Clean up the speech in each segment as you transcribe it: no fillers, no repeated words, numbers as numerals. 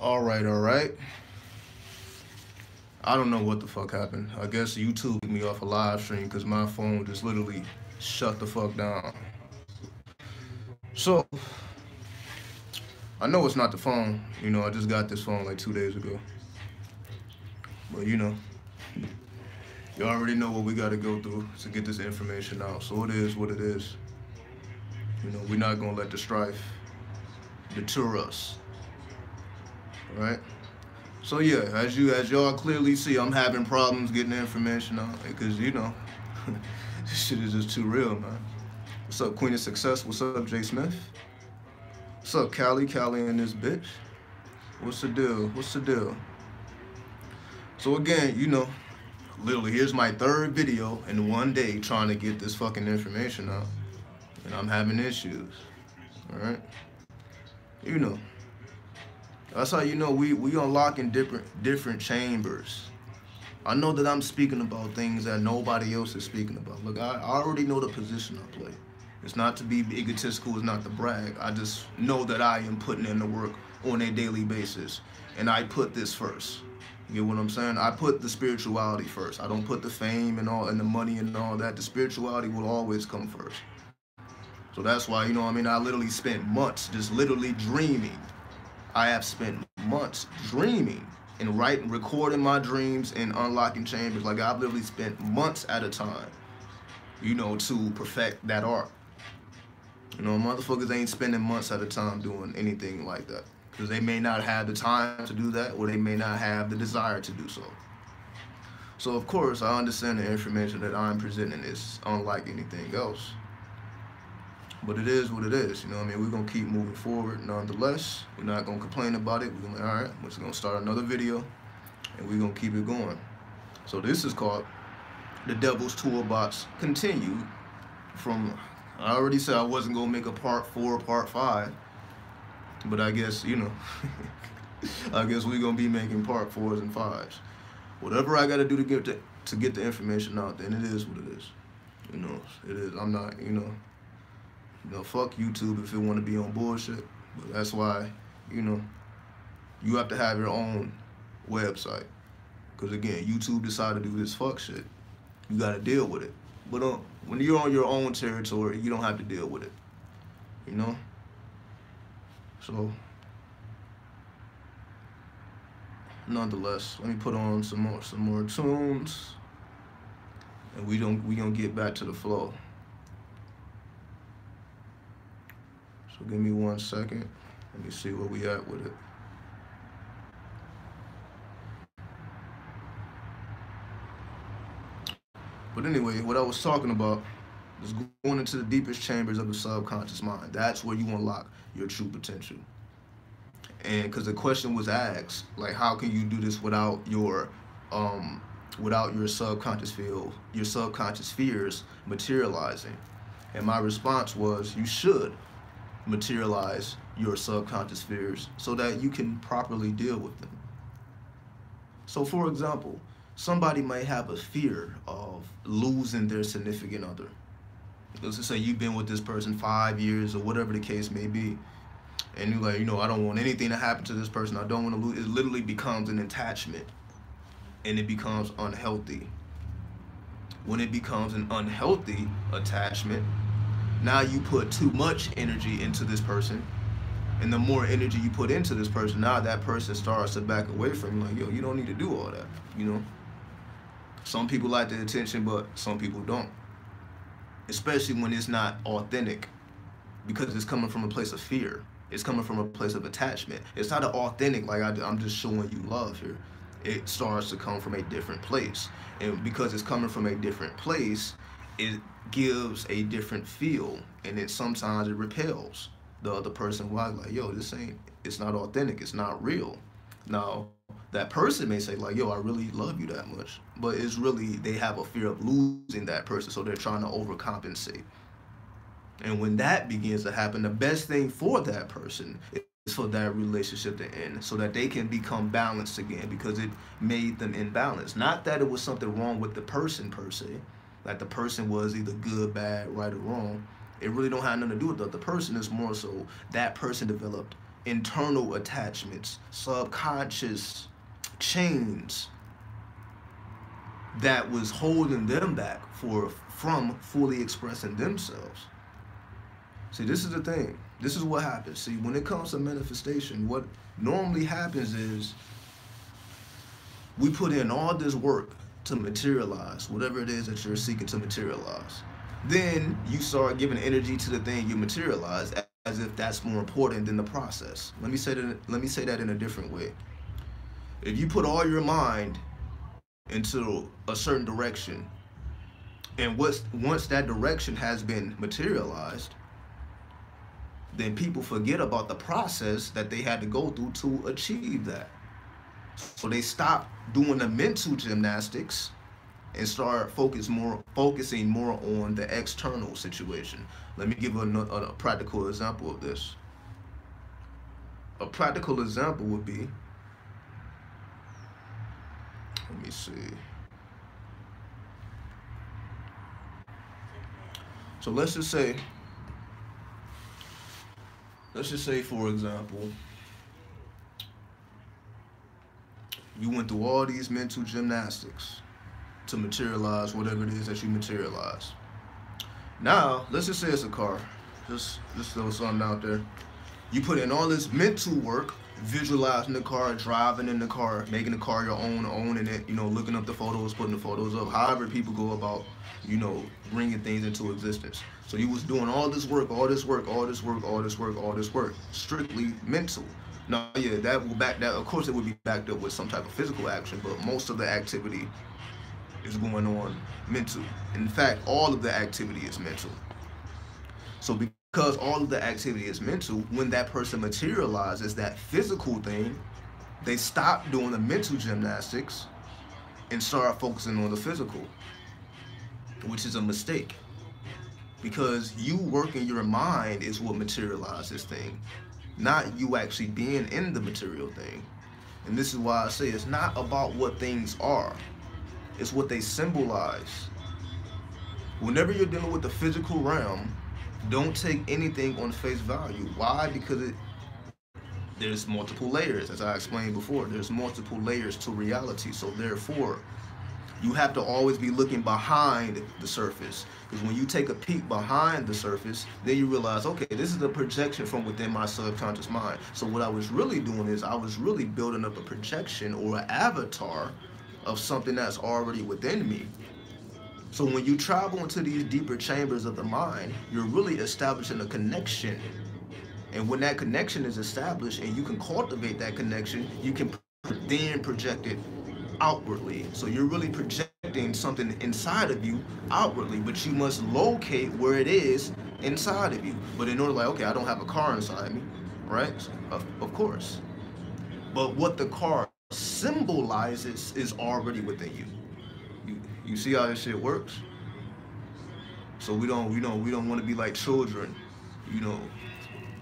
All right. I don't know what the fuck happened. I guess YouTube took me off a live stream because my phone just literally shut the fuck down. So, I know it's not the phone. I just got this phone like 2 days ago. But you already know what we gotta go through to get this information out. So it is what it is. We're not gonna let the strife deter us. Right? So yeah, as y'all clearly see, I'm having problems getting the information out because this shit is just too real, man. What's up, Queen of Success? What's up, Jay Smith? What's up, Callie? Callie and this bitch. What's the deal? So again, literally, here's my third video in one day trying to get this fucking information out, and I'm having issues. All right, that's how we unlocking different chambers. I know that I'm speaking about things that nobody else is speaking about. Look, I already know the position I play. It's not to be egotistical, it's not to brag. I just know that I am putting in the work on a daily basis, and I put this first. You get what I'm saying? I put the spirituality first. I don't put the fame and the money and all that. The spirituality will always come first. So that's why, I literally spent months just literally dreaming. I have spent months dreaming and recording my dreams and unlocking chambers. Like, I've literally spent months at a time, to perfect that art. Motherfuckers ain't spending months at a time doing anything like that because they may not have the time to do that, or they may not have the desire to do so. So of course, I understand the information that I'm presenting is unlike anything else. But it is what it is, We're gonna keep moving forward nonetheless. We're not gonna complain about it. We're gonna, all right, we're just gonna start another video and we're gonna keep it going. So this is called The Devil's Toolbox Continued from, I already said I wasn't gonna make a part 4, part 5, but I guess, I guess we're gonna be making part 4s and 5s. Whatever I gotta do to get the information out, then it is what it is. It is. I'm not, fuck YouTube if it want to be on bullshit. But that's why, you have to have your own website. Because again, YouTube decided to do this fuck shit. You gotta deal with it. But when you're on your own territory, you don't have to deal with it. So, nonetheless, let me put on some more tunes, and we gonna get back to the flow. So give me 1 second. Let me see where we at with it. But anyway, what I was talking about is going into the deepest chambers of the subconscious mind. That's where you unlock your true potential. And because the question was asked, like, how can you do this without your subconscious field, your subconscious fears materializing? And my response was, you should materialize your subconscious fears so that you can properly deal with them. So for example, somebody might have a fear of losing their significant other. Let's just say you've been with this person 5 years or whatever the case may be, and you're like, I don't want anything to happen to this person. I don't want to lose. It literally becomes an attachment, and it becomes unhealthy. When it becomes an unhealthy attachment, now you put too much energy into this person, and the more energy you put into this person, now that person starts to back away from you. Like, yo, you don't need to do all that. Some people like the attention, but some people don't. Especially when it's not authentic, because it's coming from a place of fear. It's coming from a place of attachment. It's not an authentic, like I'm just showing you love here. It starts to come from a different place. And because it's coming from a different place, it gives a different feel, and sometimes it repels the other person. Why? Like, yo, it's not authentic, it's not real. Now, that person may say like, yo, I really love you that much, but it's really, they have a fear of losing that person, so they're trying to overcompensate. And when that begins to happen, the best thing for that person is for that relationship to end, so that they can become balanced again, because it made them imbalanced. Not that it was something wrong with the person per se, like the person was either good, bad, right, or wrong. It really don't have nothing to do with the person. It's more so that person developed internal attachments, subconscious chains that was holding them back from fully expressing themselves. See, this is the thing. This is what happens. See, when it comes to manifestation, what normally happens is we put in all this work to materialize whatever it is that you're seeking to materialize. Then you start giving energy to the thing you materialize as if that's more important than the process. Let me say that in a different way. If you put all your mind into a certain direction, and once that direction has been materialized, then people forget about the process that they had to go through to achieve that. So they stop doing the mental gymnastics and start focusing more on the external situation. Let me give a practical example of this. A practical example would be, let me see. So let's just say, for example, you went through all these mental gymnastics to materialize whatever it is that you materialize. Now, let's just say it's a car. Just throw something out there. You put in all this mental work, visualizing the car, driving in the car, making the car your own, owning it, looking up the photos, putting the photos up, however people go about, bringing things into existence. So you was doing all this work, strictly mental. Now, yeah, that of course it would be backed up with some type of physical action, but most of the activity is going on mental. In fact, all of the activity is mental. So because all of the activity is mental, when that person materializes that physical thing, they stop doing the mental gymnastics and start focusing on the physical, which is a mistake. Because you working your mind is what materializes thing, not you actually being in the material thing. And this is why I say it's not about what things are, it's what they symbolize. Whenever you're dealing with the physical realm, don't take anything on face value. Why? Because there's multiple layers, as I explained before. There's multiple layers to reality. So therefore, you have to always be looking behind the surface. Because when you take a peek behind the surface, then you realize, okay, this is a projection from within my subconscious mind. So what I was really doing is I was really building up a projection or an avatar of something that's already within me. So when you travel into these deeper chambers of the mind, you're really establishing a connection. And when that connection is established and you can cultivate that connection, you can then project it outwardly. So you're really projecting something inside of you outwardly, but you must locate where it is inside of you. But in order, okay, I don't have a car inside me, right? Of course. But what the car symbolizes is already within you. You see how this shit works? So we don't want to be like children,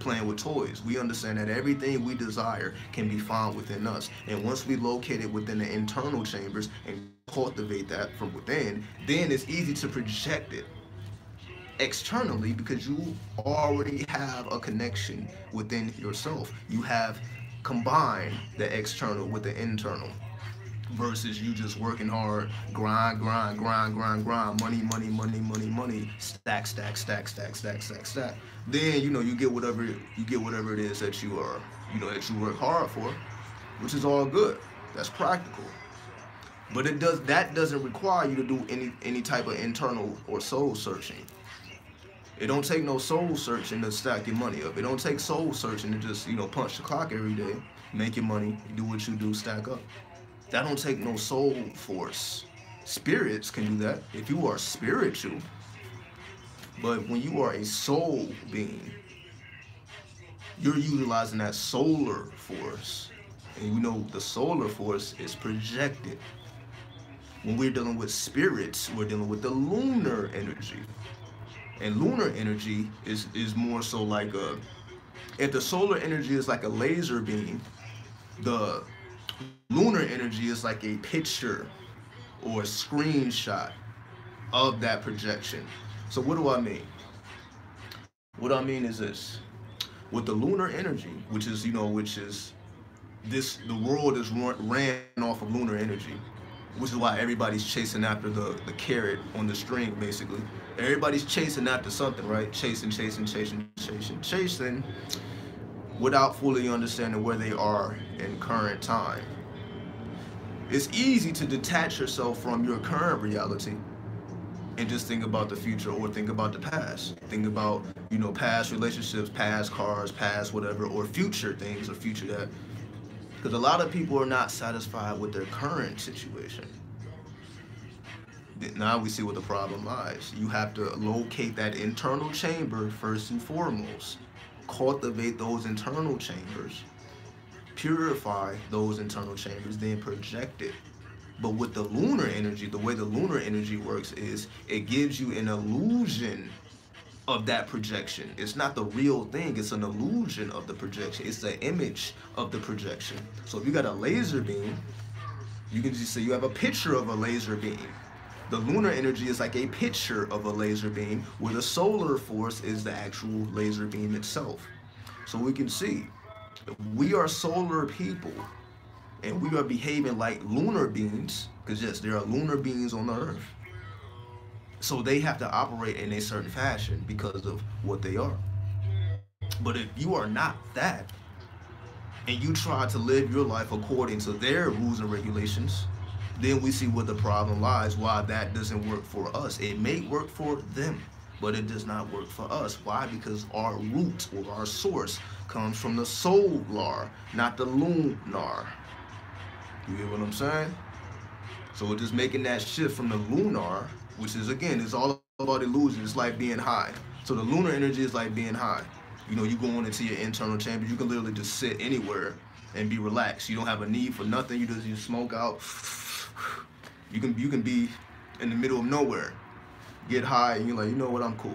playing with toys. We understand that everything we desire can be found within us. And once we locate it within the internal chambers and cultivate that from within, then it's easy to project it externally because you already have a connection within yourself. You have combined the external with the internal. Versus you just working hard, grind, money, stack. Then you get whatever it is that you are, that you work hard for, which is all good. That's practical. But that doesn't require you to do any type of internal or soul searching. It don't take no soul searching to stack your money up. It don't take soul searching to just punch the clock every day, make your money, do what you do, stack up. That don't take no soul force. Spirits can do that if you are spiritual. But when you are a soul being, you're utilizing that solar force. And the solar force is projected. When we're dealing with spirits, we're dealing with the lunar energy. And lunar energy is more so like if the solar energy is like a laser beam, the lunar energy is like a picture or a screenshot of that projection. So what do I mean? What I mean is this. With the lunar energy, which is, the world is ran off of lunar energy, which is why everybody's chasing after the carrot on the string, basically. Everybody's chasing after something, right? Chasing, without fully understanding where they are in current time. It's easy to detach yourself from your current reality and just think about the future or think about the past. Think about, past relationships, past cars, past whatever, or future things or future that. Because a lot of people are not satisfied with their current situation. Now we see where the problem lies. You have to locate that internal chamber first and foremost. Cultivate those internal chambers. Purify those internal chambers, then project it. But with the lunar energy, the way the lunar energy works is it gives you an illusion of that projection. It's not the real thing, it's an illusion of the projection. It's the image of the projection. So if you got a laser beam, you can just say you have a picture of a laser beam. The lunar energy is like a picture of a laser beam, where the solar force is the actual laser beam itself. So we can see, we are solar people, and we are behaving like lunar beings, because yes, there are lunar beings on the earth. So they have to operate in a certain fashion because of what they are. But if you are not that, and you try to live your life according to their rules and regulations, then we see where the problem lies, why that doesn't work for us. It may work for them, but it does not work for us. Why? Because our root or our source comes from the solar, not the lunar. You get what I'm saying? So we're just making that shift from the lunar, which is, again, it's all about illusion. It's like being high. So the lunar energy is like being high. You go on into your internal chamber. You can literally just sit anywhere and be relaxed. You don't have a need for nothing. You smoke out. You can be in the middle of nowhere, get high, and you're like, you know what, I'm cool.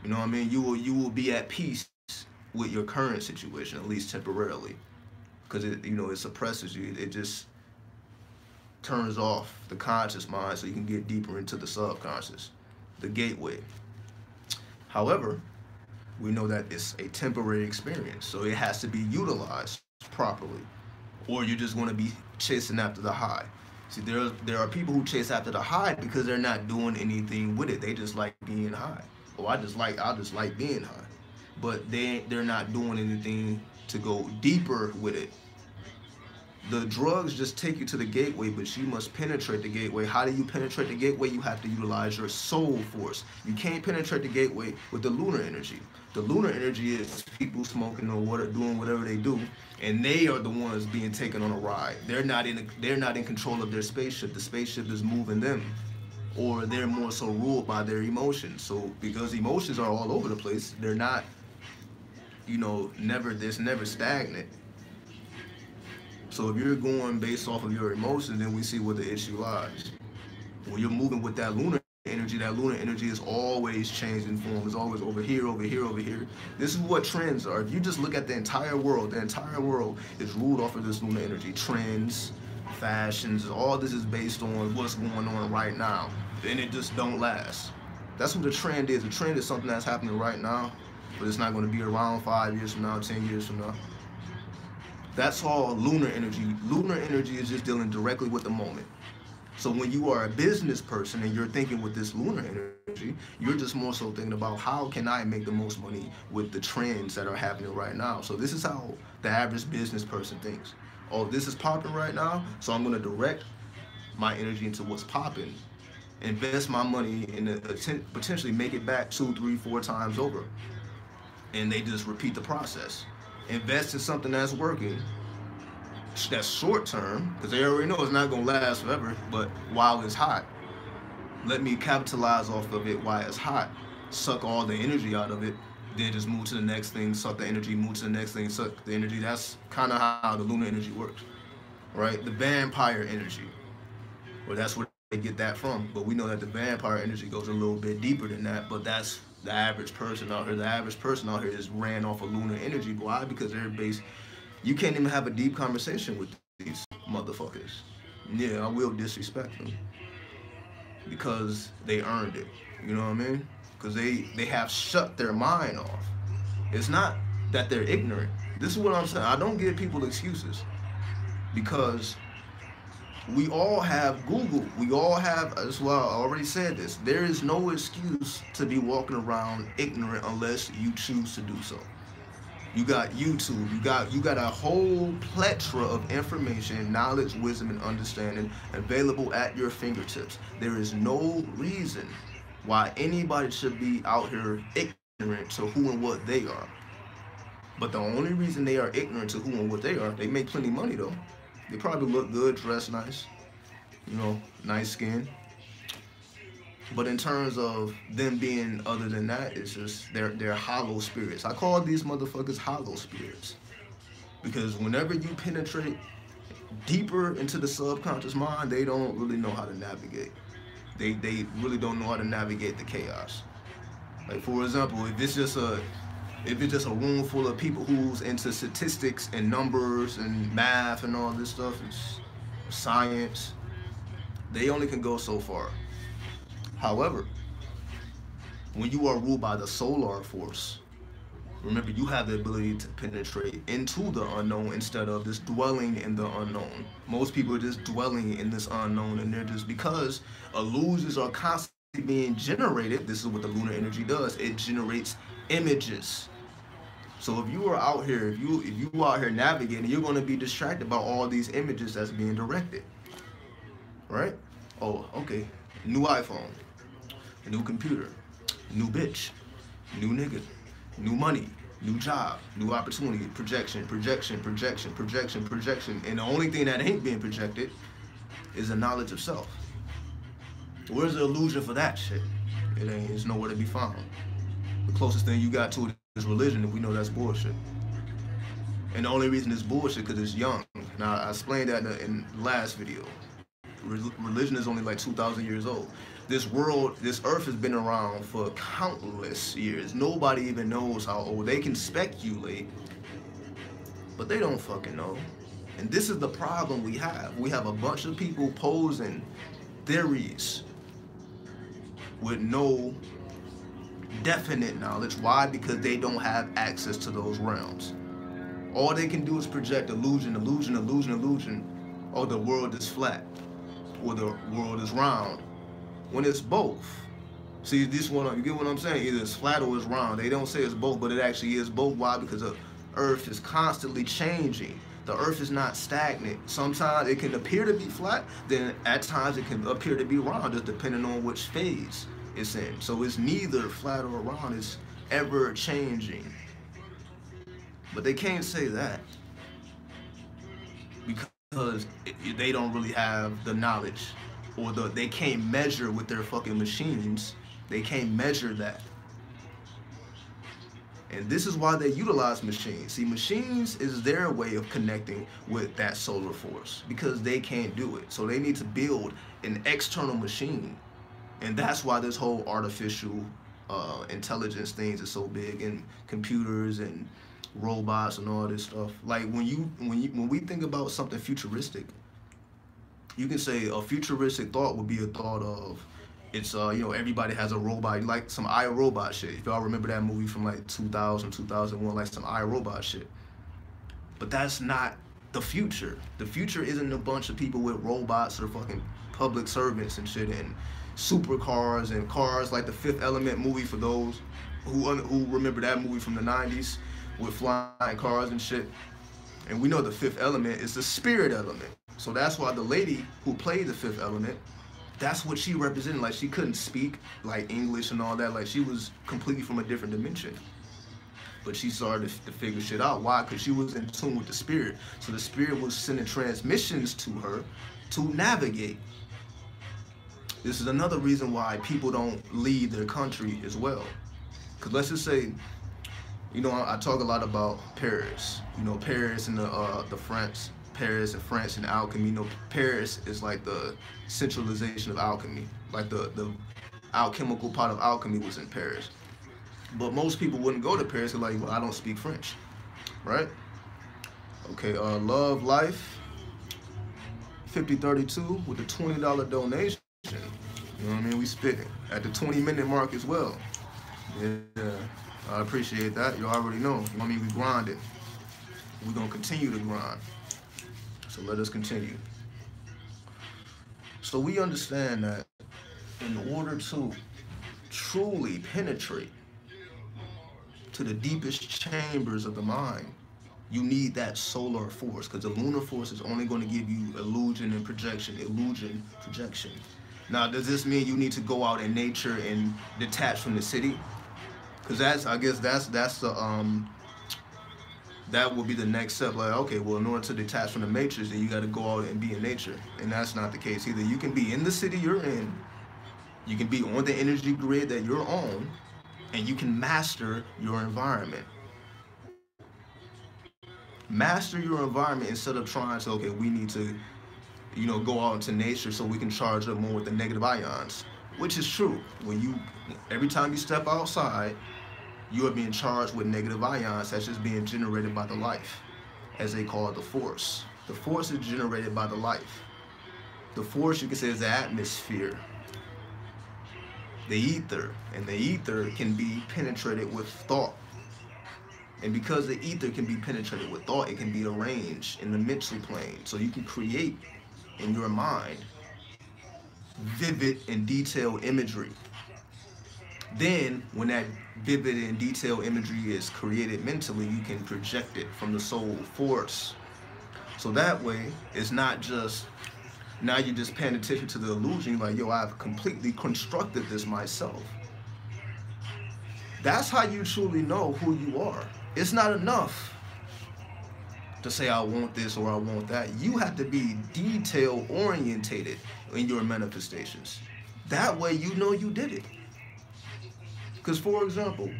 You know what I mean? You will be at peace with your current situation, at least temporarily, because it suppresses you. It just turns off the conscious mind so you can get deeper into the subconscious, the gateway. However, we know that it's a temporary experience, so it has to be utilized properly, or you're just going to be chasing after the high. See, there are people who chase after the high because they're not doing anything with it. They just like being high. Oh, I just like being high, but they're not doing anything to go deeper with it. The drugs just take you to the gateway, but you must penetrate the gateway. How do you penetrate the gateway? You have to utilize your soul force. You can't penetrate the gateway with the lunar energy. The lunar energy is people smoking or doing whatever they do, and they are the ones being taken on a ride. They're not in control of their spaceship. The spaceship is moving them, or they're more so ruled by their emotions. So because emotions are all over the place, they're not, never stagnant. So if you're going based off of your emotions, then we see where the issue lies. When you're moving with that lunar energy is always changing form. It's always over here, over here, over here. This is what trends are. If you just look at the entire world is ruled off of this lunar energy. Trends, fashions, all this is based on what's going on right now. And it just don't last. That's what a trend is. A trend is something that's happening right now, but it's not going to be around 5 years from now, 10 years from now. That's all lunar energy. Lunar energy is just dealing directly with the moment. So when you are a business person and you're thinking with this lunar energy, you're just more so thinking about how can I make the most money with the trends that are happening right now. So this is how the average business person thinks. Oh, this is popping right now, so I'm going to direct my energy into what's popping. Invest my money and potentially make it back 2, 3, 4 times over. And they just repeat the process. Invest in something that's working, that's short term, because they already know it's not going to last forever, but while it's hot, let me capitalize off of it while it's hot, suck all the energy out of it, then just move to the next thing, suck the energy, move to the next thing, suck the energy. That's kind of how the lunar energy works, right? The vampire energy, well, that's where they get that from, but we know that the vampire energy goes a little bit deeper than that, but that's the average person out here. The average person out here is ran off of lunar energy. Why? Because they're based. You can't even have a deep conversation with these motherfuckers. Yeah, I will disrespect them because they earned it. You know what I mean? Because they have shut their mind off. It's not that they're ignorant. This is what I'm saying. I don't give people excuses because we all have Google. We all have, that's why I already said this. There is no excuse to be walking around ignorant unless you choose to do so. You got YouTube. You got a whole plethora of information, knowledge, wisdom, and understanding available at your fingertips. There is no reason why anybody should be out here ignorant to who and what they are. But the only reason they are ignorant to who and what they are, they make plenty of money though. They probably look good, dress nice, you know, nice skin. But in terms of them being other than that, it's just they're hollow spirits. I call these motherfuckers hollow spirits. Because whenever you penetrate deeper into the subconscious mind, they don't really know how to navigate. They really don't know how to navigate the chaos. Like for example, if it's just a room full of people who's into statistics and numbers and math and all this stuff, it's science, they only can go so far. However, when you are ruled by the solar force, remember you have the ability to penetrate into the unknown instead of just dwelling in the unknown. Most people are just dwelling in this unknown, and they're just, because illusions are constantly being generated. This is what the lunar energy does. It generates images. So if you are out here, if you out here navigating, you're going to be distracted by all these images that's being directed, right? Oh, okay. New iPhone, new computer, new bitch, new nigga, new money, new job, new opportunity, projection, projection, projection, projection, projection. And the only thing that ain't being projected is the knowledge of self. Where's the illusion for that shit? It's nowhere to be found. The closest thing you got to it is religion, and we know that's bullshit. And the only reason it's bullshit because it's young. Now, I explained that in the last video. Religion is only like 2,000 years old. This world, this earth has been around for countless years. Nobody even knows how old. They can speculate, but they don't fucking know. And this is the problem we have. We have a bunch of people posing theories with no definite knowledge. Why? Because they don't have access to those realms. All they can do is project illusion, illusion, illusion, illusion. Oh, the world is flat, or the world is round, when it's both. See, this one, you get what I'm saying? Either it's flat or it's round. They don't say it's both, but it actually is both. Why? Because the earth is constantly changing. The earth is not stagnant. Sometimes it can appear to be flat, then at times it can appear to be round, just depending on which phase it's in. So it's neither flat or round, it's ever changing. But they can't say that because they don't really have the knowledge, or they can't measure with their fucking machines. They can't measure that. And this is why they utilize machines. See, machines is their way of connecting with that solar force because they can't do it. So they need to build an external machine. And that's why this whole artificial intelligence things is so big, and computers and robots and all this stuff. Like when we think about something futuristic, you can say a futuristic thought would be a thought of, it's you know, everybody has a robot, like some iRobot shit. If y'all remember that movie from like 2000, 2001, like some iRobot shit. But that's not the future. The future isn't a bunch of people with robots or fucking public servants and shit, and supercars and cars like the Fifth Element movie, for those who remember that movie from the 90s with flying cars and shit. And we know the Fifth Element is the spirit element. So that's why the lady who played the Fifth Element, that's what she represented. Like, she couldn't speak like English and all that. Like, she was completely from a different dimension. But she started to figure shit out. Why? Because she was in tune with the spirit. So the spirit was sending transmissions to her to navigate. This is another reason why people don't leave their country as well. Because let's just say, you know, I talk a lot about Paris. You know, Paris and the France. Paris and France and alchemy. You know, Paris is like the centralization of alchemy. Like the alchemical part of alchemy was in Paris. But most people wouldn't go to Paris. They're like, well, I don't speak French, right? Okay, Love Life 5032 with the $20 donation. You know what I mean? We spitting at the 20-minute mark as well. Yeah. I appreciate that. You already know. I mean, we grinding. We're going to continue to grind. So let us continue. So we understand that in order to truly penetrate to the deepest chambers of the mind, you need that solar force, because the lunar force is only going to give you illusion and projection, illusion, projection. Now, does this mean you need to go out in nature and detach from the city? Because I guess that's the that will be the next step. Like, okay, well, in order to detach from the matrix, then you got to go out and be in nature, and that's not the case either. You can be in the city you're in, you can be on the energy grid that you're on, and you can master your environment. Master your environment instead of trying to, okay, we need to, go out into nature so we can charge up more with the negative ions, which is true. Every time you step outside, you are being charged with negative ions that's just being generated by the life, as they call it, the force. The force is generated by the life. The force, you can say, is the atmosphere, the ether, and the ether can be penetrated with thought. And because the ether can be penetrated with thought, it can be arranged in the mental plane. So you can create in your mind vivid and detailed imagery. Then, when that vivid and detailed imagery is created mentally, you can project it from the soul force. So that way, it's not just, now you're just paying attention to the illusion, like, yo, I've completely constructed this myself. That's how you truly know who you are. It's not enough to say I want this or I want that. You have to be detail orientated in your manifestations. That way you know you did it. Because, for example,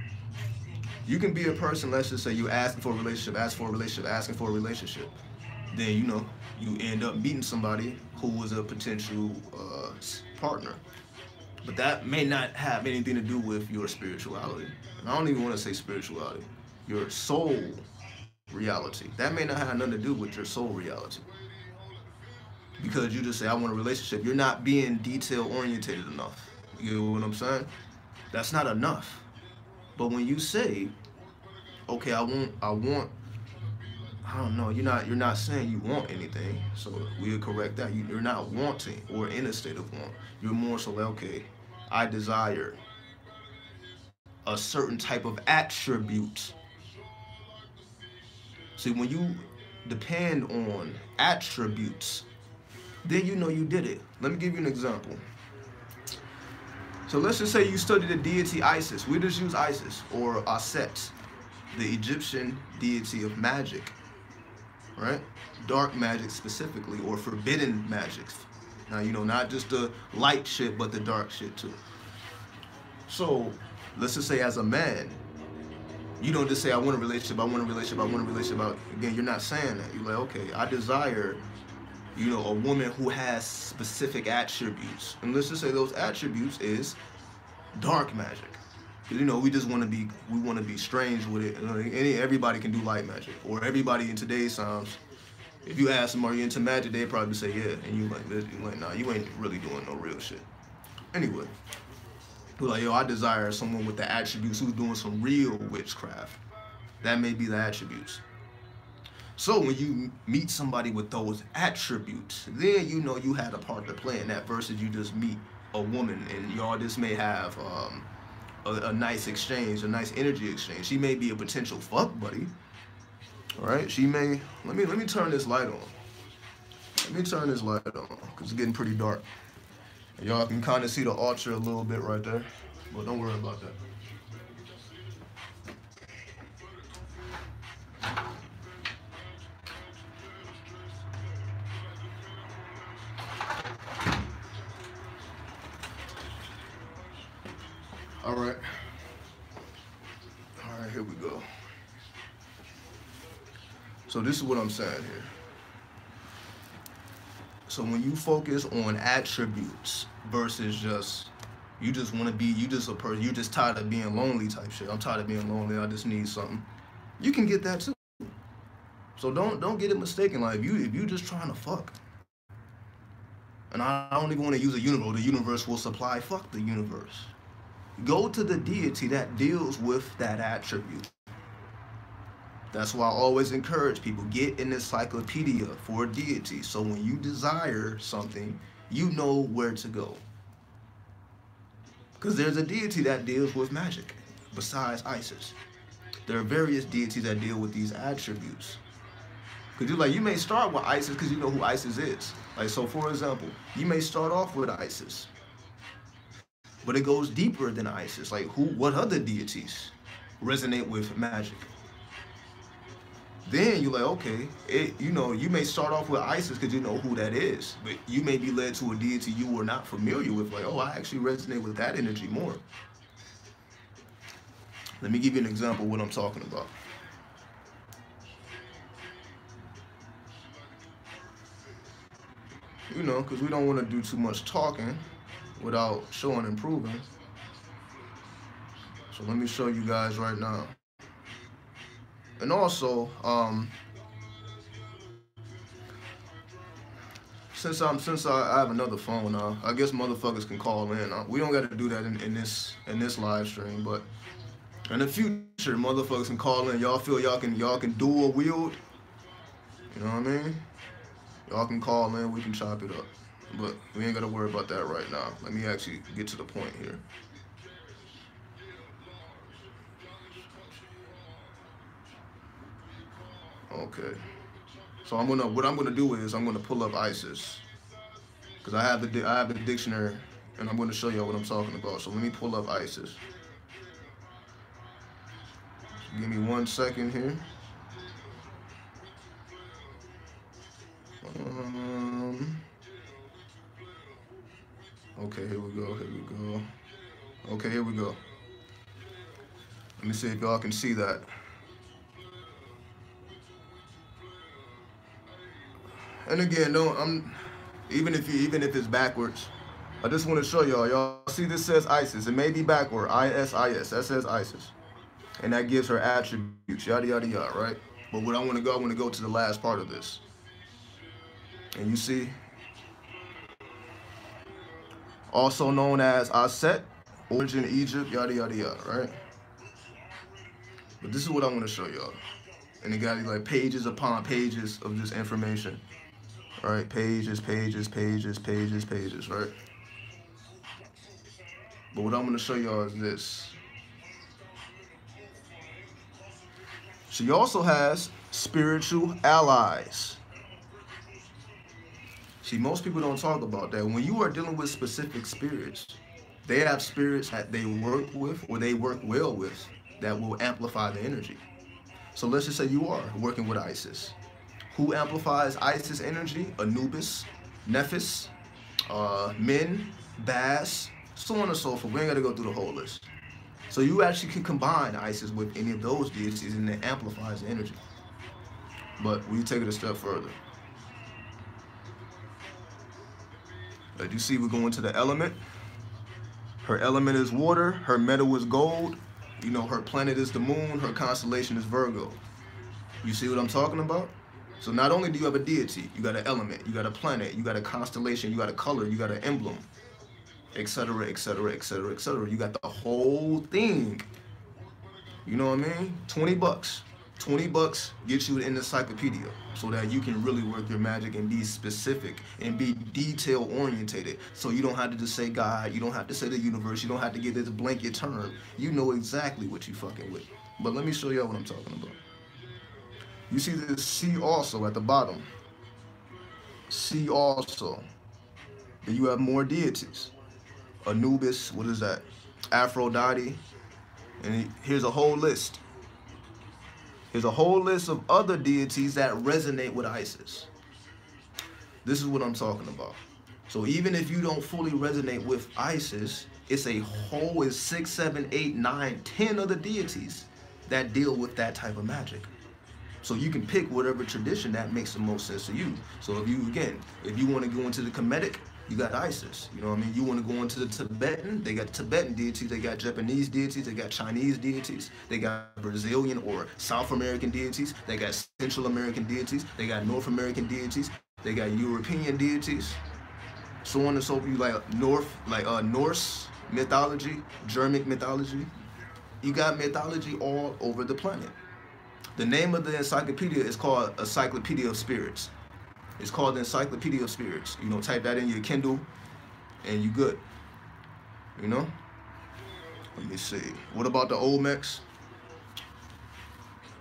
you can be a person, let's just say you asking for a relationship, asking for a relationship. Then, you end up meeting somebody who is a potential partner. But that may not have anything to do with your spirituality. And I don't even want to say spirituality. Your soul reality. That may not have nothing to do with your soul reality. Because you just say, I want a relationship. You're not being detail orientated enough. You know what I'm saying? That's not enough. But when you say, okay, I want, I don't know, you're not saying you want anything. So we'll correct that. You're not wanting or in a state of want. You're more so like, okay, I desire a certain type of attribute. See, when you depend on attributes, then you know you did it. Let me give you an example. So let's just say you study the deity Isis. We just use Isis or Aset, the Egyptian deity of magic, right? Dark magic specifically, or forbidden magic. Now, not just the light shit, but the dark shit too. So let's just say as a man, you don't just say, I want a relationship, I want a relationship, I want a relationship. Again, you're not saying that. You're like, okay, I desire, a woman who has specific attributes. And let's just say those attributes is dark magic. Because, we just want to be strange with it. Everybody can do light magic. Or everybody in today's times, if you ask them, are you into magic, they'd probably say, yeah. And you're like, nah, you ain't really doing no real shit. Anyway. Like, yo, I desire someone with the attributes who's doing some real witchcraft. That may be the attributes. So when you meet somebody with those attributes, then you had a part to play in that versus you just meet a woman and y'all just may have a nice exchange, a nice energy exchange. She may be a potential fuck buddy. All right, she may, let me turn this light on. Let me turn this light on because it's getting pretty dark. Y'all can kind of see the altar a little bit right there, but don't worry about that. All right, here we go. So this is what I'm saying here. So when you focus on attributes versus you just want to be, you just a person, you just tired of being lonely type shit. I'm tired of being lonely. I just need something. You can get that too. So don't get it mistaken. Like if you just trying to fuck, and I don't even want to use a universe. The universe will supply. Fuck the universe. Go to the deity that deals with that attribute. That's why I always encourage people, get an encyclopedia for a deity. So when you desire something, you know where to go. Because there's a deity that deals with magic besides Isis. There are various deities that deal with these attributes. Because you may start with Isis because you know who Isis is. Like, so for example, you may start off with Isis, but it goes deeper than Isis. Like, what other deities resonate with magic? Then you're like, okay, you may start off with Isis because you know who that is, but you may be led to a deity you were not familiar with. Like, oh, I actually resonate with that energy more. Let me give you an example of what I'm talking about. Because we don't want to do too much talking without showing and proving. So let me show you guys right now. And also, since I have another phone now, I guess motherfuckers can call in. We don't got to do that in this live stream, but in the future, motherfuckers can call in. Y'all feel y'all can dual wield? You know what I mean? Y'all can call in. We can chop it up, but we ain't got to worry about that right now. Let me actually get to the point here. Okay, so what I'm gonna do is I'm gonna pull up Isis, because I have the dictionary, and I'm gonna show y'all what I'm talking about. So let me pull up Isis. Give me 1 second here. Okay, here we go. Okay, here we go. Let me see if y'all can see that. And again, even if it's backwards, I just want to show y'all. Y'all see this says Isis. It may be backward, ISIS. That says Isis, and that gives her attributes, yada yada yada, right? But what I want to go to the last part of this, and you see, also known as Aset, origin Egypt, yada yada yada, right? But this is what I'm going to show y'all, and it got like pages upon pages of this information. Right, pages, right? But what I'm going to show y'all is this. She also has spiritual allies. See, most people don't talk about that. When you are dealing with specific spirits, they have spirits that they work with or they work well with that will amplify the energy. So let's just say you are working with Isis. Who amplifies Isis energy? Anubis, Nephis, Min, Bas, so on and so forth. We ain't got to go through the whole list. So you actually can combine Isis with any of those deities and it amplifies the energy. But we take it a step further. As you see, we're going to the element. Her element is water. Her metal is gold. Her planet is the moon. Her constellation is Virgo. You see what I'm talking about? So not only do you have a deity, you got an element, you got a planet, you got a constellation, you got a color, you got an emblem, etc., etc., etc., etc. You got the whole thing. You know what I mean? $20. $20 gets you an encyclopedia so that you can really work your magic and be specific and be detail orientated. So you don't have to just say God, you don't have to say the universe, you don't have to get this blanket term. You know exactly what you fucking with. But let me show y'all what I'm talking about. You see this see also at the bottom. See also. Then you have more deities. Anubis, what is that? Aphrodite. And here's a whole list. Here's a whole list of other deities that resonate with Isis. This is what I'm talking about. So even if you don't fully resonate with Isis, it's 6, 7, 8, 9, 10 other deities that deal with that type of magic. So you can pick whatever tradition that makes the most sense to you. So if you want to go into the Kemetic, you got Isis. You know what I mean? You want to go into the Tibetan, they got Tibetan deities, they got Japanese deities, they got Chinese deities, they got Brazilian or South American deities, they got Central American deities, they got North American deities, they got European deities, so on and so forth. You like Norse, mythology, German mythology. You got mythology all over the planet. The name of the encyclopedia is called Encyclopedia of Spirits. It's called the Encyclopedia of Spirits. You know, type that in your Kindle, and you good. You know. Let me see. What about the Olmecs?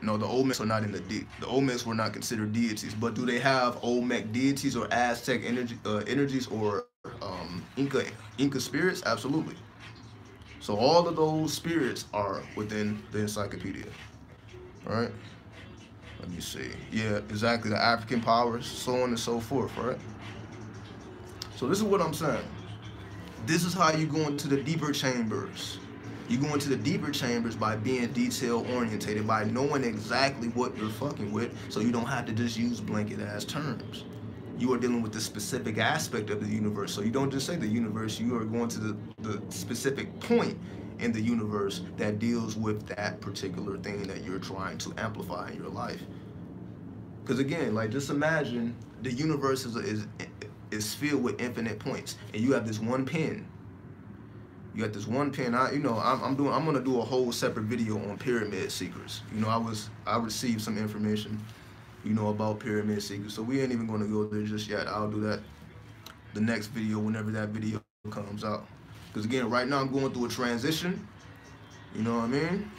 No, the Olmecs are not in the Olmecs were not considered deities. But do they have Olmec deities or Aztec energies or Inca spirits? Absolutely. So all of those spirits are within the encyclopedia. All right. Let me see. Yeah, exactly. The African powers, so on and so forth. Right. So this is what I'm saying. This is how you go into the deeper chambers. You go into the deeper chambers by being detail orientated, by knowing exactly what you're fucking with, so you don't have to just use blanket ass terms. You are dealing with the specific aspect of the universe. So you don't just say the universe, you are going to the specific point in the universe that deals with that particular thing that you're trying to amplify in your life. Because again, like, just imagine the universe is filled with infinite points, and you have this one pen. You got this one pen. I'm gonna do a whole separate video on pyramid secrets. You know, I received some information, you know, about pyramid secrets. So we ain't even gonna go there just yet. I'll do that the next video whenever that video comes out. Because again, right now I'm going through a transition. You know what I mean?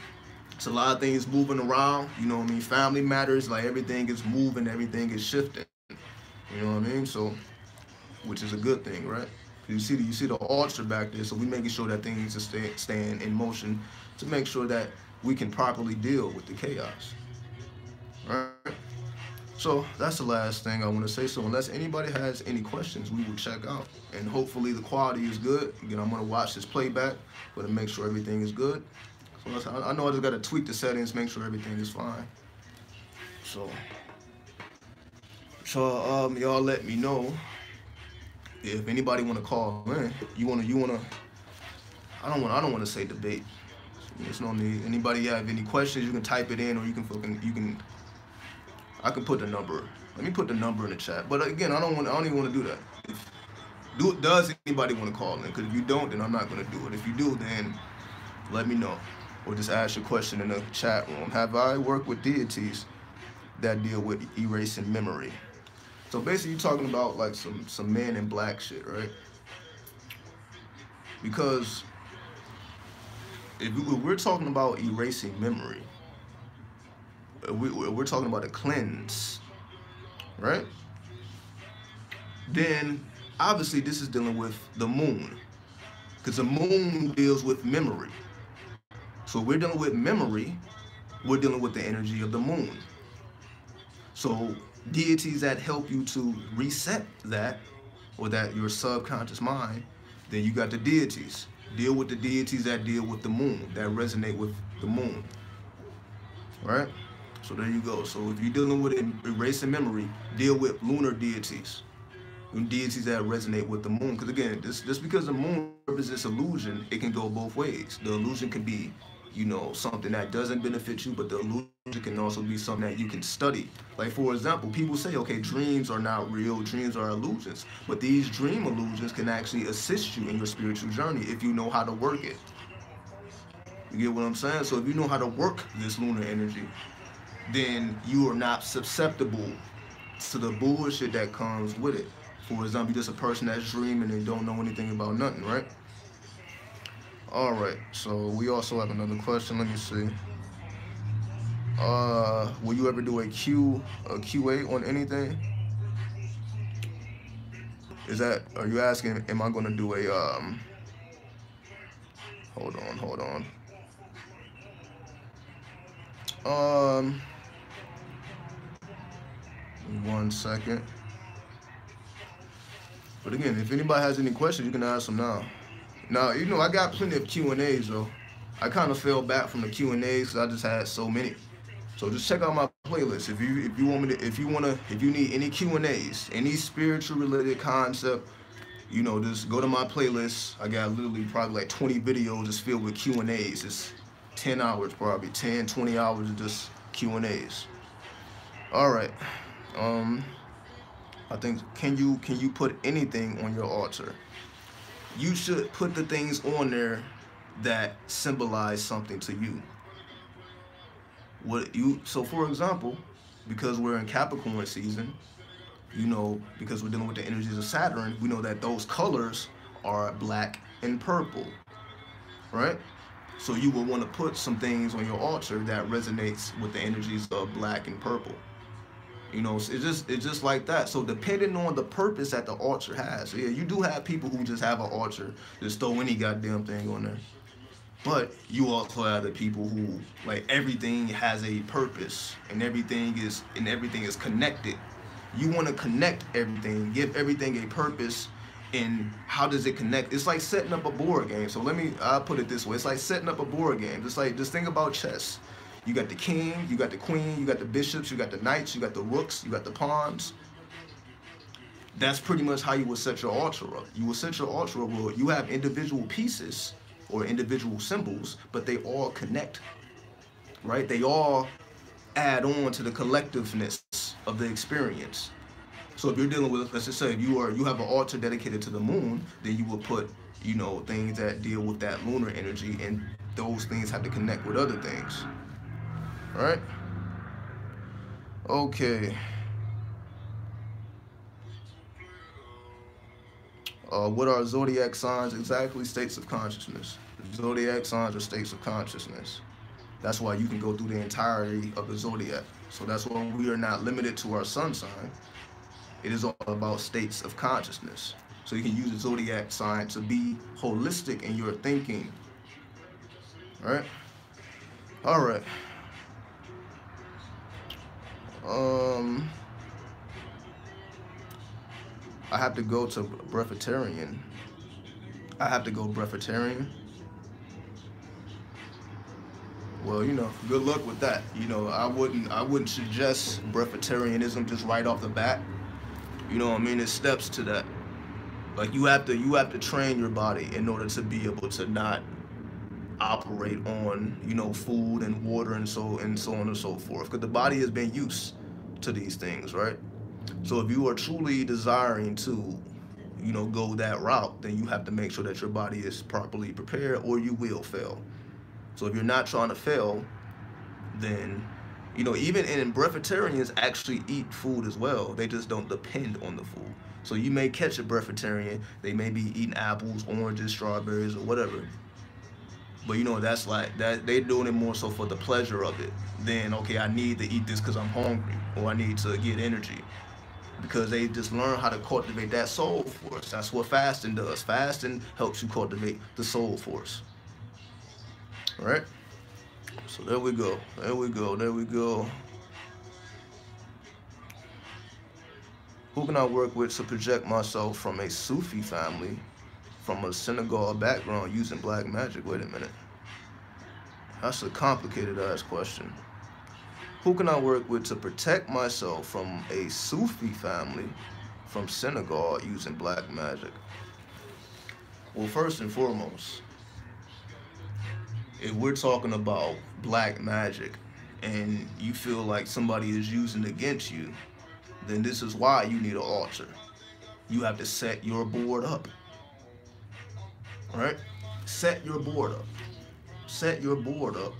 It's a lot of things moving around. You know what I mean? Family matters. Like, everything is moving, everything is shifting. You know what I mean? So, which is a good thing, right? You see the altar back there, so we making sure that things are staying in motion to make sure that we can properly deal with the chaos. All right. So that's the last thing I want to say. So unless anybody has any questions, we will check out, and hopefully the quality is good. Again, I'm gonna watch this playback, but to make sure everything is good. So I know I just gotta tweak the settings, make sure everything is fine. So y'all let me know. If anybody want to call in, you wanna. I don't want to say debate. There's no need. Anybody have any questions? You can type it in, or you can. I can put the number. Let me put the number in the chat. But again, I don't even want to do that. Does anybody want to call in? Because if you don't, then I'm not gonna do it. If you do, then let me know, or just ask your question in the chat room. Have I worked with deities that deal with erasing memory? So basically, you're talking about like some Men in Black shit, right? Because if we're talking about erasing memory, we're talking about a cleanse, right? Then obviously this is dealing with the moon, because the moon deals with memory. So we're dealing with memory, we're dealing with the energy of the moon. So deities that help you to reset that, or that your subconscious mind, then you got the deities. Deal with the deities that deal with the moon, that resonate with the moon. Right? So there you go. So if you're dealing with erasing memory, deal with lunar deities. Deities that resonate with the moon. Because again, just because the moon represents illusion, it can go both ways. The illusion can be, you know, something that doesn't benefit you, but the illusion can also be something that you can study. Like, for example, people say, okay, dreams are not real, dreams are illusions. But these dream illusions can actually assist you in your spiritual journey if you know how to work it. You get what I'm saying? So if you know how to work this lunar energy, then you are not susceptible to the bullshit that comes with it. For example, you're just a person that's dreaming and don't know anything about nothing, right? All right, so we also have another question. Let me see. Will you ever do a QA on anything? Are you asking, am I gonna do a, hold on. One second. But again, if anybody has any questions, you can ask them now. Now, you know, I got plenty of Q&As though. I kind of fell back from the Q&As because I just had so many. So just check out my playlist if you need any Q&As, any spiritual related concept. You know, just go to my playlist. I got literally probably like 20 videos just filled with Q&As. It's 10 hours probably, 10, 20 hours of just Q&As. All right. I think, can you put anything on your altar? you should put the things on there that symbolize something to you. So for example, because we're in Capricorn season, because we're dealing with the energies of Saturn, we know that those colors are black and purple, right? So you will want to put some things on your altar that resonates with the energies of black and purple. It's just like that. So depending on the purpose that the altar has, so yeah, you do have people who just have an altar, just throw any goddamn thing on there. But you also have the people who, like, everything has a purpose and everything is connected. You want to connect everything, give everything a purpose. And how does it connect? It's like setting up a board game. So I'll put it this way. It's like setting up a board game. Just think about chess. You got the king, you got the queen, you got the bishops, you got the knights, you got the rooks, you got the pawns. That's pretty much how you would set your altar up. You will set your altar up where you have individual pieces or individual symbols, but they all connect, right? They all add on to the collectiveness of the experience. So if you're dealing with, let's just say, if you have an altar dedicated to the moon, then you will put, things that deal with that lunar energy, and those things have to connect with other things. All right? Okay. What are zodiac signs exactly? States of consciousness. Zodiac signs are states of consciousness. That's why you can go through the entirety of the zodiac. So that's why we are not limited to our sun sign. It is all about states of consciousness. So you can use the zodiac sign to be holistic in your thinking. All right? All right. I have to go to breatharian. I have to go breatharian. Well, good luck with that. I wouldn't suggest breatharianism just right off the bat. There's steps to that. Like you have to train your body in order to be able to not operate on, food and water and so on and so forth. Because the body has been used to these things, right? So if you are truly desiring to, go that route, then you have to make sure that your body is properly prepared, or you will fail. So if you're not trying to fail, then, even in breatharians actually eat food as well. They just don't depend on the food. So you may catch a breatharian, they may be eating apples, oranges, strawberries, or whatever. But that's like that. They're doing it more so for the pleasure of it. Then, okay, I need to eat this because I'm hungry, or I need to get energy. Because they just learn how to cultivate that soul force. That's what fasting does. Fasting helps you cultivate the soul force. All right? So there we go. There we go. There we go. Who can I work with to project myself from a Sufi family, from a synagogue background using black magic? Wait a minute. That's a complicated ass question. Who can I work with to protect myself from a Sufi family, from synagogue using black magic? Well, first and foremost, if we're talking about black magic and you feel like somebody is using it against you, then this is why you need an altar. You have to set your board up. All right? Set your board up. Set your board up.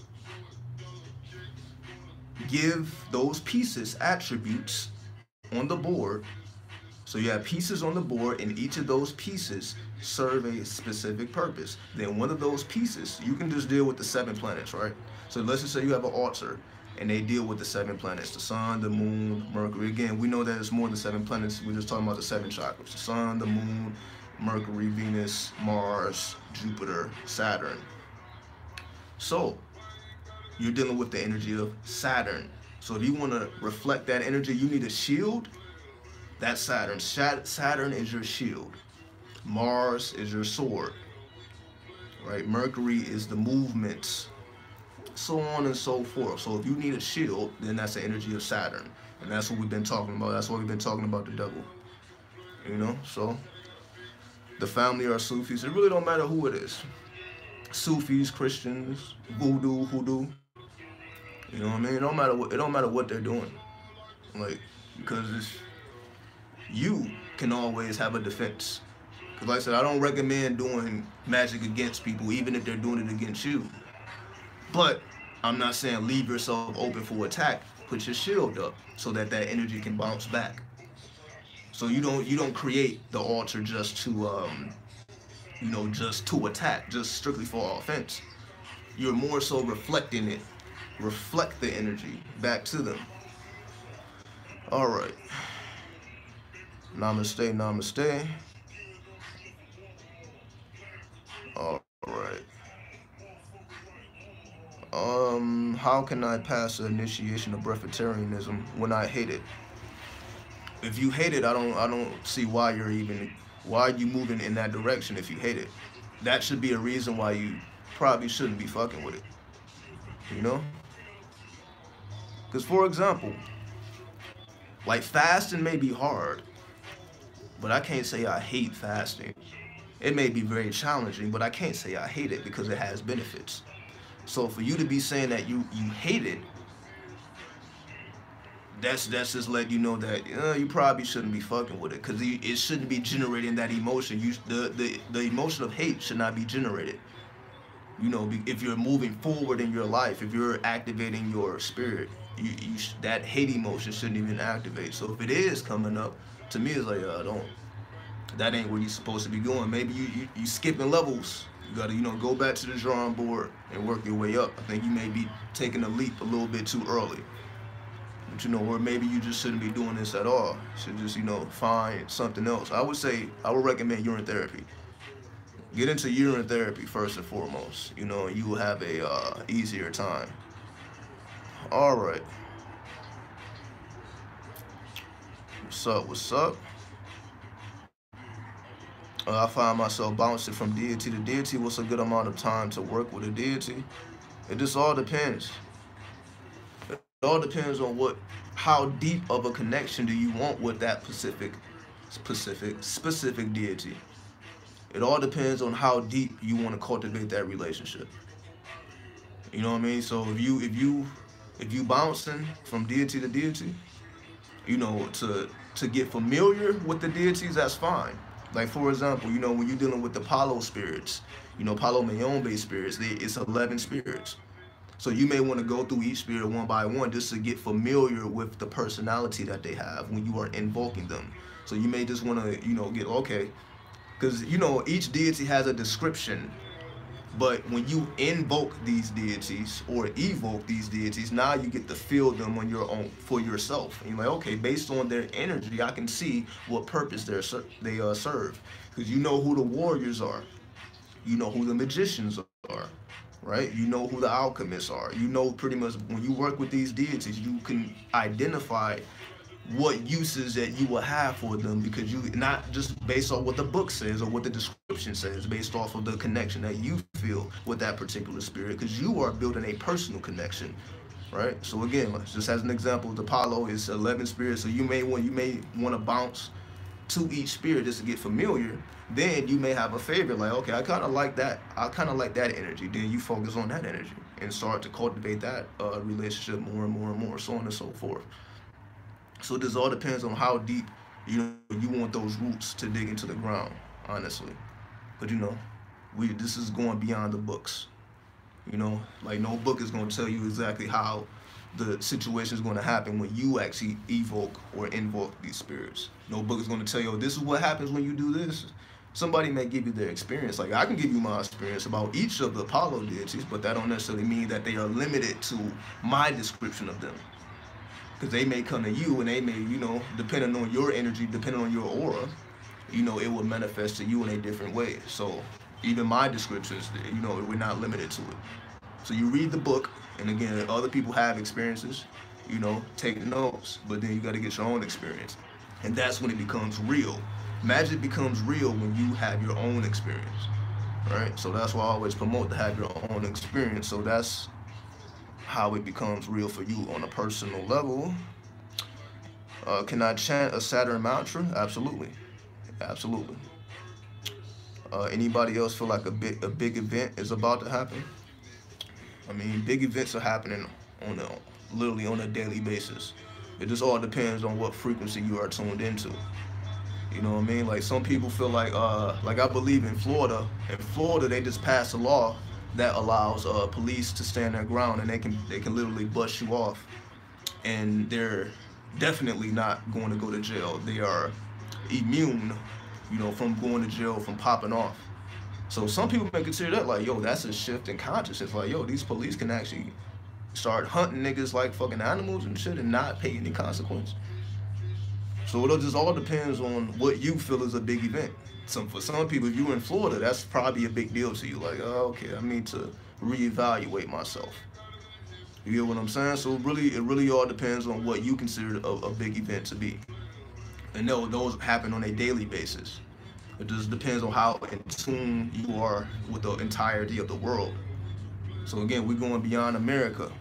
Give those pieces attributes on the board. So you have pieces on the board, and each of those pieces serve a specific purpose. Then one of those pieces, you can just deal with the 7 planets, right? So let's just say you have an altar, and they deal with the 7 planets, the sun, the moon, Mercury. Again, we know that it's more than 7 planets. We're just talking about the 7 chakras: the sun, the moon, Mercury, Venus, Mars, Jupiter, Saturn. So you're dealing with the energy of Saturn. So if you want to reflect that energy, you need a shield. That's Saturn. Saturn is your shield. Mars is your sword. Right? Mercury is the movements. So on and so forth. So if you need a shield, then that's the energy of Saturn. And that's what we've been talking about. That's why we've been talking about the devil. So the family are Sufis. It really don't matter who it is. Sufis, Christians, voodoo. You know what I mean? It don't matter what they're doing. Like, because you can always have a defense. Because like I said, I don't recommend doing magic against people, even if they're doing it against you. But I'm not saying leave yourself open for attack. Put your shield up so that that energy can bounce back. So you don't create the altar just to just to attack, just strictly for offense. You're more so reflecting it, reflect the energy back to them. All right. Namaste, namaste. All right. How can I pass the initiation of breatharianism when I hate it? If you hate it, I don't see why you moving in that direction if you hate it. That should be a reason why you probably shouldn't be fucking with it. You know? Because for example, like fasting may be hard, but I can't say I hate fasting. It may be very challenging, but I can't say I hate it because it has benefits. So for you to be saying that you hate it, that's just letting you know that you probably shouldn't be fucking with it, because it shouldn't be generating that emotion. The emotion of hate should not be generated. You know, if you're moving forward in your life, if you're activating your spirit, that hate emotion shouldn't even activate. So if it is coming up, to me it's like that ain't where you're supposed to be going. Maybe you skipping levels. You gotta go back to the drawing board and work your way up. I think you may be taking a leap a little bit too early. But or maybe you just shouldn't be doing this at all. You should just find something else. I would recommend urine therapy. Get into urine therapy first and foremost. You will have a easier time. All right. What's up? What's up? I find myself bouncing from deity to deity. What's a good amount of time to work with a deity? It just all depends. It all depends on how deep of a connection do you want with that specific deity. It all depends on how deep you want to cultivate that relationship. You know what I mean? So if you bouncing from deity to deity, to get familiar with the deities, that's fine. Like for example, when you're dealing with the Palo spirits, Palo Mayombe spirits, it's 11 spirits. So you may want to go through each spirit one by one just to get familiar with the personality that they have when you are invoking them. So you may just want to, get, okay, because, each deity has a description. But when you invoke these deities or evoke these deities, now you get to feel them on your own for yourself. And you're like, okay, based on their energy, I can see what purpose they serve. Because you know who the warriors are. You know who the magicians are, right? You know who the alchemists are. Pretty much when you work with these deities, you can identify what uses that you will have for them, because you not just based on what the book says or what the description says, based off of the connection that you feel with that particular spirit, because you are building a personal connection, right? So again, just as an example, the Apollo is 11 spirits, so you may want to bounce to each spirit just to get familiar. Then you may have a favorite, like, okay, I kind of like that energy. Then you focus on that energy and start to cultivate that relationship more and more and more, so on and so forth. So this all depends on how deep you want those roots to dig into the ground, honestly. But this is going beyond the books. Like no book is going to tell you exactly how the situation is going to happen when you actually evoke or invoke these spirits. No book is going to tell you, oh, this is what happens when you do this. Somebody may give you their experience. Like I can give you my experience about each of the Apollo deities, but that don't necessarily mean that they are limited to my description of them. Because they may come to you and they may, depending on your energy, depending on your aura, it will manifest to you in a different way. So even my descriptions, we're not limited to it. So you read the book, and again, other people have experiences, take notes, but then you got to get your own experience. And that's when it becomes real. Magic becomes real when you have your own experience, right? So that's why I always promote to have your own experience. So that's how it becomes real for you on a personal level. Can I chant a Saturn mantra? Absolutely. Absolutely. Anybody else feel like a big event is about to happen? I mean, big events are happening literally on a daily basis. It just all depends on what frequency you are tuned into. You know what I mean? Like some people feel like I believe in Florida. In Florida, they just passed a law that allows police to stand their ground, and they can literally bust you off, and they're definitely not going to go to jail. They are immune, from going to jail, from popping off. So some people may consider that like, yo, that's a shift in consciousness. Like, yo, these police can actually start hunting niggas like fucking animals and shit and not pay any consequence. So it just all depends on what you feel is a big event. For some people, if you're in Florida, that's probably a big deal to you. Like, oh, okay, I need to reevaluate myself. You get what I'm saying? So it really all depends on what you consider a big event to be. And no, those happen on a daily basis. It just depends on how in tune you are with the entirety of the world. So again, we're going beyond America.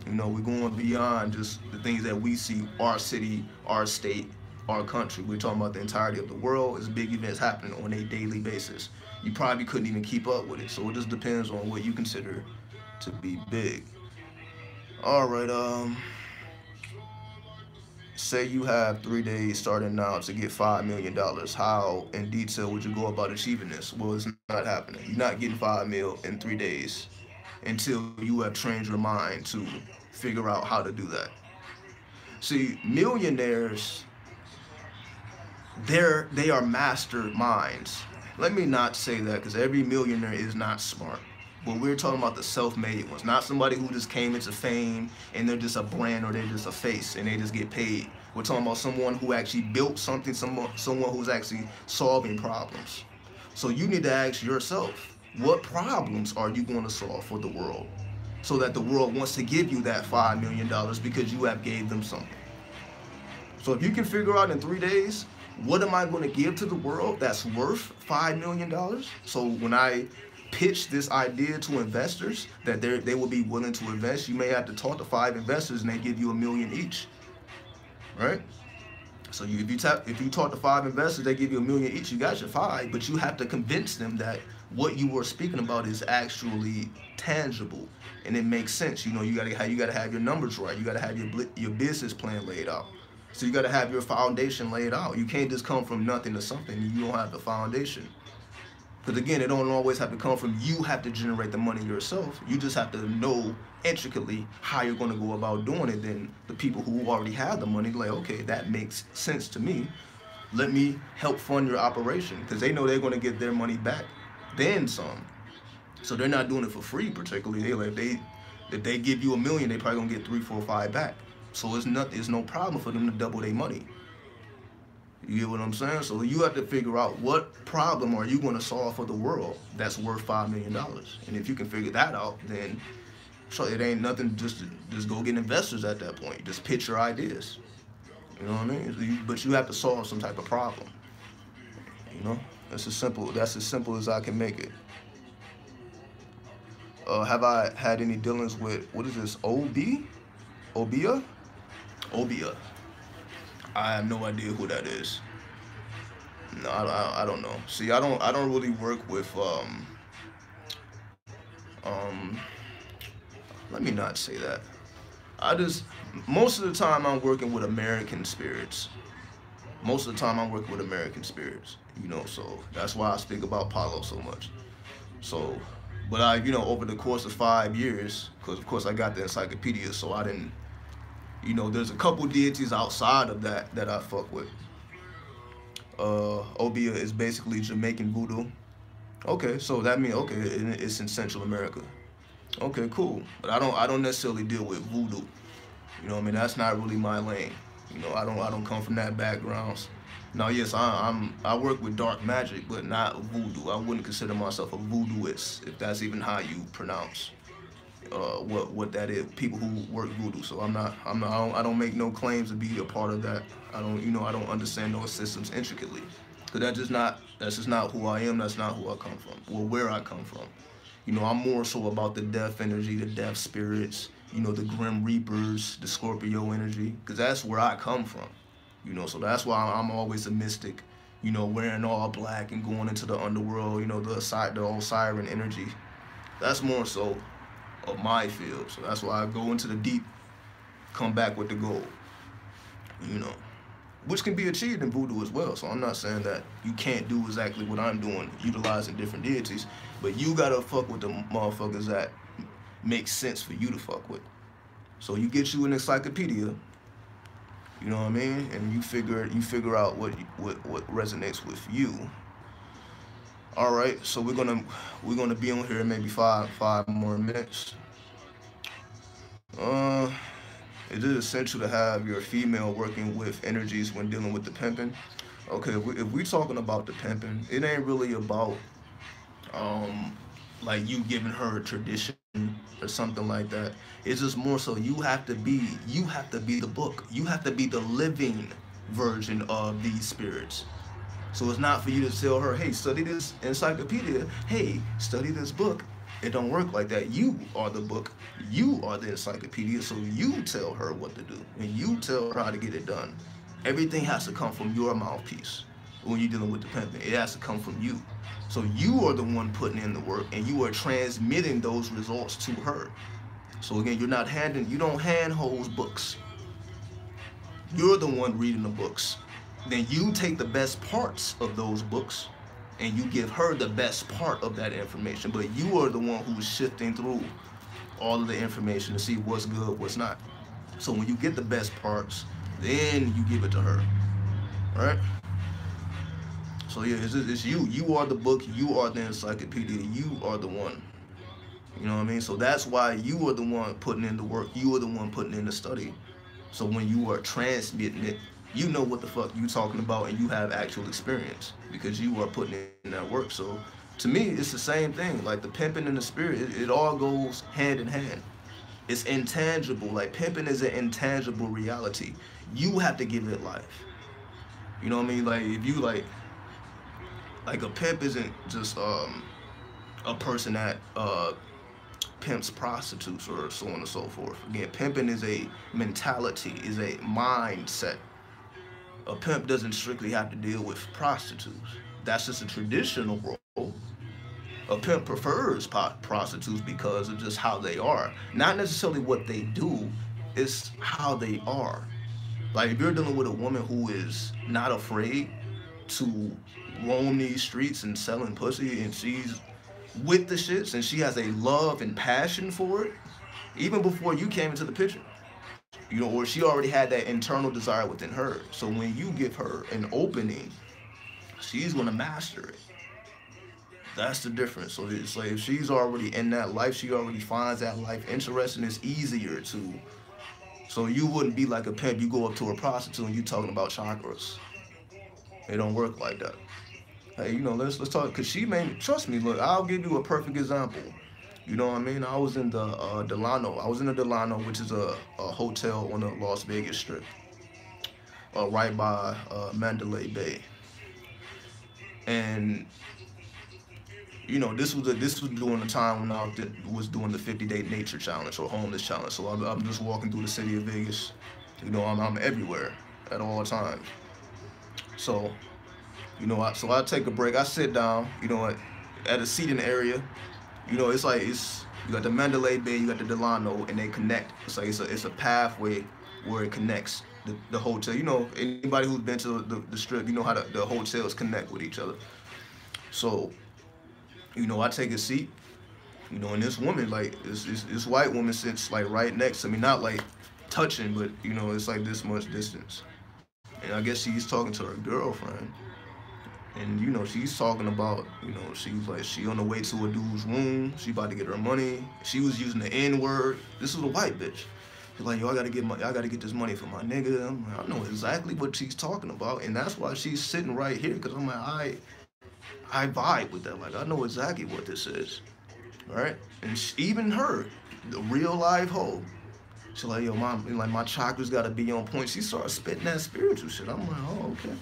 We're going beyond just the things that we see, our city, our state, our country. We're talking about the entirety of the world. It's big events happening on a daily basis. You probably couldn't even keep up with it. So it just depends on what you consider to be big. All right, say you have 3 days starting now to get $5 million. How in detail would you go about achieving this? Well, it's not happening. You're not getting $5 million in 3 days until you have trained your mind to figure out how to do that. See, millionaires, they are master minds. Let me not say that, because every millionaire is not smart. But we're talking about the self-made ones, not somebody who just came into fame and they're just a brand or they're just a face and they just get paid. We're talking about someone who actually built something, someone who's actually solving problems. So you need to ask yourself, what problems are you going to solve for the world so that the world wants to give you that $5 million because you have gave them something? So if you can figure out in 3 days, what am I going to give to the world that's worth $5 million? So when I pitch this idea to investors that they will be willing to invest, you may have to talk to 5 investors and they give you $1 million each, right? So if you talk to 5 investors, they give you $1 million each. You got your 5, but you have to convince them that what you were speaking about is actually tangible and it makes sense. You gotta have your numbers right. You gotta have your business plan laid out. So you gotta have your foundation laid out. You can't just come from nothing to something. You don't have the foundation. Because again, it don't always have to come from you. Have to generate the money yourself. You just have to know intricately how you're going to go about doing it. Then the people who already have the money, like, okay, that makes sense to me. Let me help fund your operation, because they know they're going to get their money back, then some. So they're not doing it for free, particularly. If they give you $1 million, they probably gonna get 3, 4, 5 back. So it's no problem for them to double their money. You get what I'm saying? So you have to figure out what problem are you going to solve for the world that's worth $5 million. And if you can figure that out, then so it ain't nothing. Just go get investors at that point. Just pitch your ideas. You know what I mean? But you have to solve some type of problem. That's as simple as I can make it. Have I had any dealings with, what is this, Obia? I have no idea who that is. No, I don't know. See, I don't really work with let me not say that. Most of the time I'm working with American spirits. So that's why I speak about Palo so much. So, but over the course of 5 years, because of course I got the encyclopedia, so I didn't, there's a couple deities outside of that I fuck with. Obia is basically Jamaican voodoo. Okay, so that means, okay, it's in Central America. Okay, cool. But I don't necessarily deal with voodoo. That's not really my lane. I don't come from that background. Now, yes, I work with dark magic, but not voodoo. I wouldn't consider myself a voodooist, if that's even how you pronounce what that is. People who work voodoo. So I don't make no claims to be a part of that. I don't understand those systems intricately, because that's just not who I am. That's not who I come from, or where I come from. I'm more so about the death energy, the death spirits, the grim reapers, the Scorpio energy, because that's where I come from. So that's why I'm always a mystic, wearing all black and going into the underworld, the old siren energy. That's more so of my field. So that's why I go into the deep, come back with the gold, which can be achieved in voodoo as well. So I'm not saying that you can't do exactly what I'm doing, utilizing different deities, but you gotta fuck with the motherfuckers that make sense for you to fuck with. So you get you an encyclopedia, you know what I mean, and you figure out what resonates with you. All right, so we're gonna be on here maybe five more minutes. It is essential to have your female working with energies when dealing with the pimping. Okay, if we talking about the pimping, it ain't really about like you giving her a tradition or something like that. It's just more so you have to be the book. You have to be the living version of these spirits. So it's not for you to tell her, hey, study this encyclopedia. Hey, study this book. It don't work like that. You are the book. You are the encyclopedia. So you tell her what to do. And you tell her how to get it done. Everything has to come from your mouthpiece when you're dealing with the pimping. It has to come from you. So you are the one putting in the work, and you are transmitting those results to her. So again, you don't handhold books. You're the one reading the books. Then you take the best parts of those books and you give her the best part of that information, but you are the one who's shifting through all of the information to see what's good, what's not. So when you get the best parts, then you give it to her, right? So yeah, it's you. You are the book. You are the encyclopedia. You are the one. You know what I mean? So that's why you are the one putting in the work. You are the one putting in the study. So when you are transmitting it, you know what the fuck you talking about, and you have actual experience because you are putting in that work. So to me, it's the same thing. Like the pimping and the spirit, it all goes hand in hand. It's intangible. Like pimping is an intangible reality. You have to give it life. You know what I mean? Like if you like a pimp isn't just a person that pimps prostitutes or so on and so forth. Again, pimping is a mentality, is a mindset. A pimp doesn't strictly have to deal with prostitutes. That's just a traditional role. A pimp prefers prostitutes because of just how they are. Not necessarily what they do, it's how they are. Like if you're dealing with a woman who is not afraid to roam these streets and selling pussy, and she's with the shits and she has a love and passion for it, even before you came into the picture, you know, or she already had that internal desire within her. So when you give her an opening, she's gonna master it. That's the difference. So it's like if she's already in that life, she already finds that life interesting, it's easier to. So you wouldn't be like a pimp, you go up to a prostitute and you talking about chakras. It don't work like that. Hey, you know, let's talk, because she made, trust me, look, I'll give you a perfect example. You know what I mean? I was in the Delano. I was in the Delano, which is a hotel on the Las Vegas Strip, right by Mandalay Bay. And you know, this was during the time when I was doing the 50-day nature challenge or homeless challenge. So I'm just walking through the city of Vegas. You know, I'm everywhere at all times. So, you know, I take a break. I sit down, you know, at a seating area. You know, it's you got the Mandalay Bay, you got the Delano, and they connect. It's like it's a pathway where it connects the hotel. You know, anybody who's been to the strip, you know how the hotels connect with each other. So, you know, I take a seat, you know, and this woman, like, this white woman sits, like, right next to me, not, like, touching, but, you know, it's, like, this much distance. And I guess she's talking to her girlfriend, and, you know, she's talking about, you know, she's, like, she on the way to a dude's room, she about to get her money, she was using the N-word. This was a white bitch. She's like, yo, I gotta get this money for my nigga. I'm like, I know exactly what she's talking about, and that's why she's sitting right here, because I'm like, I vibe with that. Like, I know exactly what this is, right? And even her, the real live hoe, she's like, yo, my chakras gotta be on point. She started spitting that spiritual shit. I'm like, oh, okay.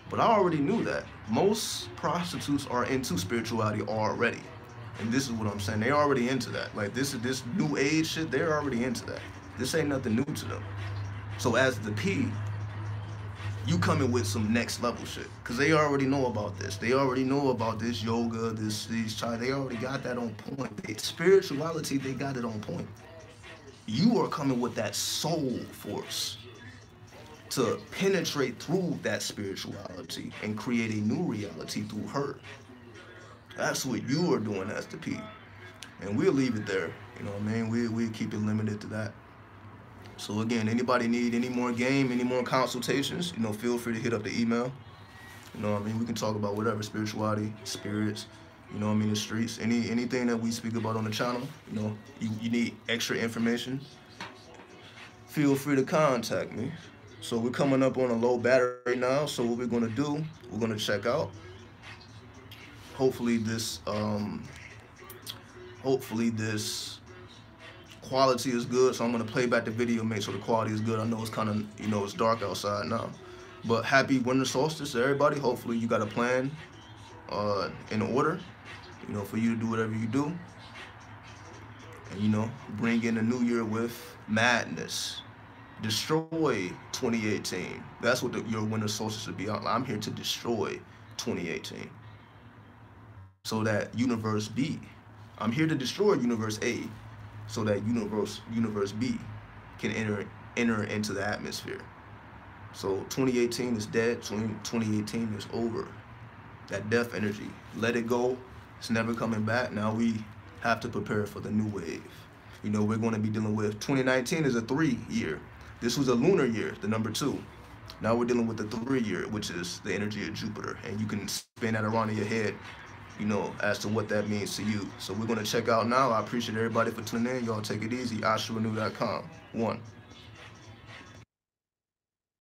But I already knew that. Most prostitutes are into spirituality already. And this is what I'm saying. They're already into that. Like, this new age shit, they're already into that. This ain't nothing new to them. So as the P, you coming with some next level shit, because they already know about this. They already know about this yoga, these chai. They already got that on point. Spirituality, they got it on point. You are coming with that soul force. to penetrate through that spirituality and create a new reality through her. That's what you are doing as the P. And we'll leave it there. You know what I mean? We keep it limited to that. So again, anybody need any more game, any more consultations, you know, feel free to hit up the email. You know what I mean? We can talk about whatever, spirituality, spirits, you know what I mean, the streets, anything that we speak about on the channel. You know, you need extra information, feel free to contact me. So we're coming up on a low battery now. So what we're gonna do, we're gonna check out. Hopefully this quality is good. So I'm gonna play back the video, make sure the quality is good. I know it's kind of, you know, it's dark outside now. But happy winter solstice to everybody. Hopefully you got a plan in order, you know, for you to do whatever you do. And, you know, bring in the new year with madness. Destroy 2018. That's what your winter solstice should be. I'm here to destroy 2018. So that universe B. I'm here to destroy universe A. So that universe B can enter into the atmosphere. So 2018 is dead. 2018 is over. That death energy, let it go. It's never coming back. Now we have to prepare for the new wave. You know, we're going to be dealing with 2019 is a 3-year. This was a lunar year, the number 2. Now we're dealing with the 3-year, which is the energy of Jupiter. And you can spin that around in your head, you know, as to what that means to you. So we're going to check out now. I appreciate everybody for tuning in. Y'all take it easy. asharenu.com. 1.